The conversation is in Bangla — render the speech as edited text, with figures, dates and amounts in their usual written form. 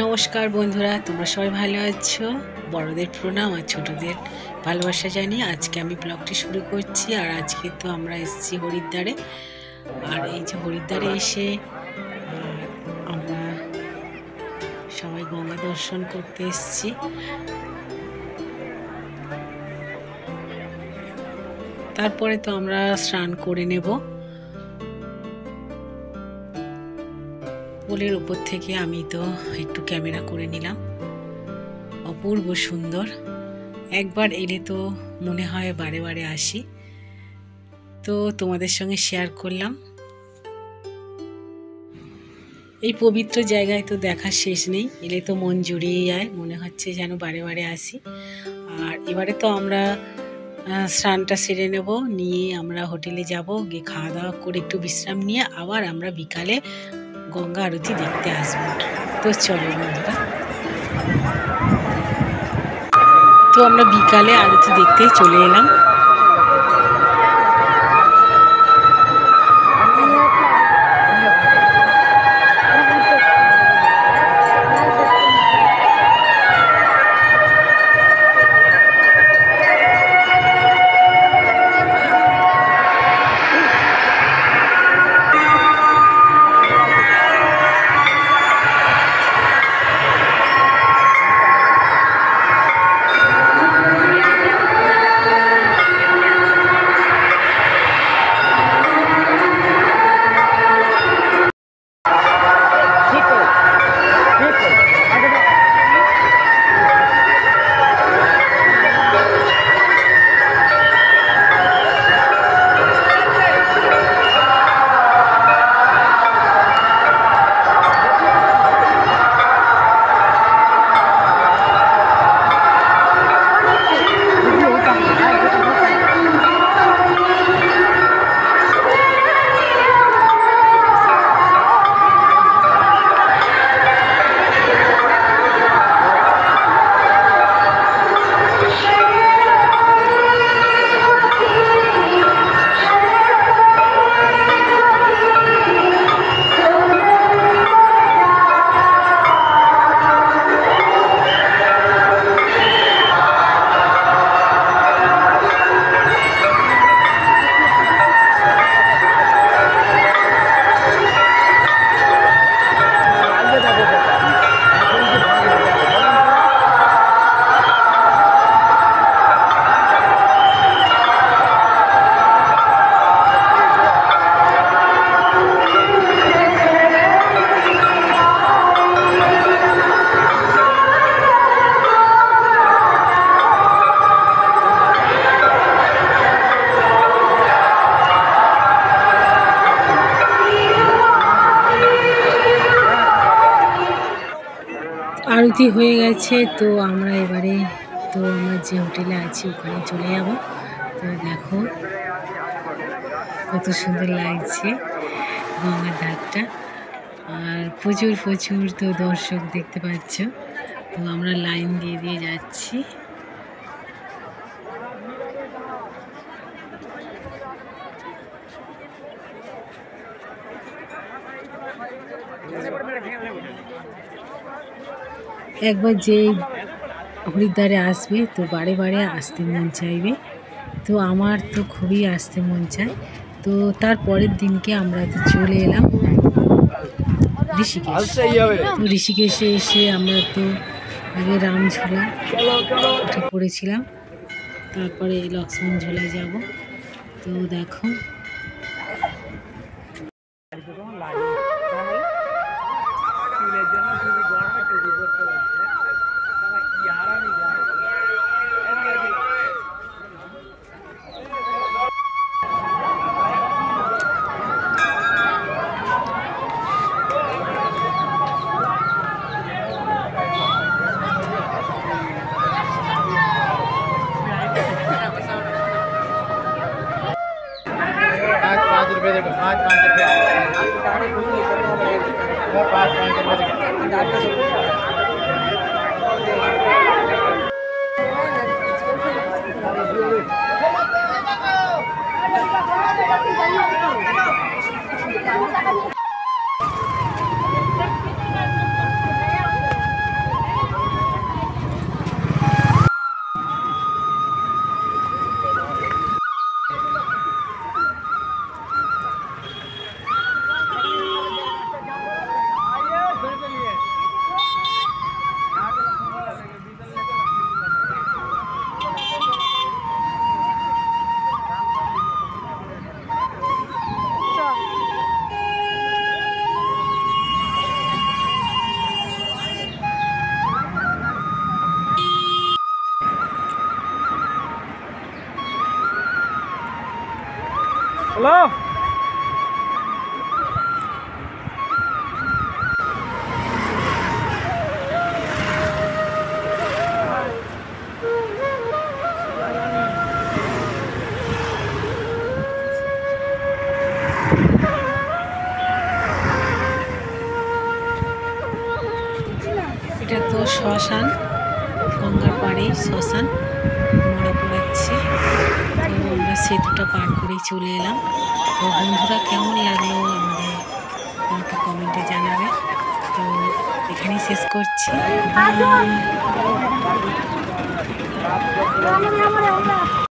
নমস্কার বন্ধুরা, তোমরা সবাই ভালো আছো? বড়দের প্রণাম আর ছোটদের ভালোবাসা জানিয়ে আজকে আমি ব্লগটি শুরু করছি। আর আজকে তো আমরা এসেছি হরিদ্বারে। আর এই যে হরিদ্বারে এসে আমরা সবাই গঙ্গা দর্শন করতে এসেছি। তারপরে তো আমরা স্নান করে নেব। পোলের উপর থেকে আমি তো একটু ক্যামেরা করে নিলাম। অপূর্ব সুন্দর, একবার এলে তো মনে হয় বারে বারে আসি। তো তোমাদের সঙ্গে শেয়ার করলাম। এই পবিত্র জায়গায় তো দেখার শেষ নেই, এলে তো মন জুড়িয়ে যায়, মনে হচ্ছে যেন বারে বারে আসি। আর এবারে তো আমরা স্নানটা সেরে নেব, নিয়ে আমরা হোটেলে যাব, গিয়ে খাওয়া দাওয়া করে একটু বিশ্রাম নিয়ে আবার আমরা বিকালে গঙ্গা আরতি দেখতে আসবো। তো চলো বন্ধুরা, তো আমরা বিকালে আরতি দেখতে চলে এলাম। আরতি হয়ে গেছে, তো আমরা এবারে তো আমরা যে হোটেলে আছি ওখানে চলে যাব। তো দেখো কত সুন্দর লাগছে গঙ্গার ধারটা, আর প্রচুর প্রচুর তো দর্শক দেখতে পাচ্ছ। তো আমরা লাইন দিয়ে দিয়ে যাচ্ছি। একবার যে হরিদ্বারে আসবে তো বারে বারে আসতে মন চাইবে। তো আমার তো খুবই আসতে মন চায়। তো তার পরের দিনকে আমরা তো চলে এলাম ঋষিকেশ। তো ঋষিকেশে এসে আমরা তো আগে রামঝোলা উঠে পড়েছিলাম, তারপরে লক্ষ্মণ ঝোলা যাব। তো দেখো হ্যালো। এটা তো শ্মশান, গঙ্গার পাড়ে শ্মশান মনে পড়াচ্ছে। তো আমরা সেতুটা পার করেই চলে এলাম। তো বন্ধুরা কেমন লাগলো আমাকে কমেন্টে জানাবে। তো এখানেই শেষ করছি।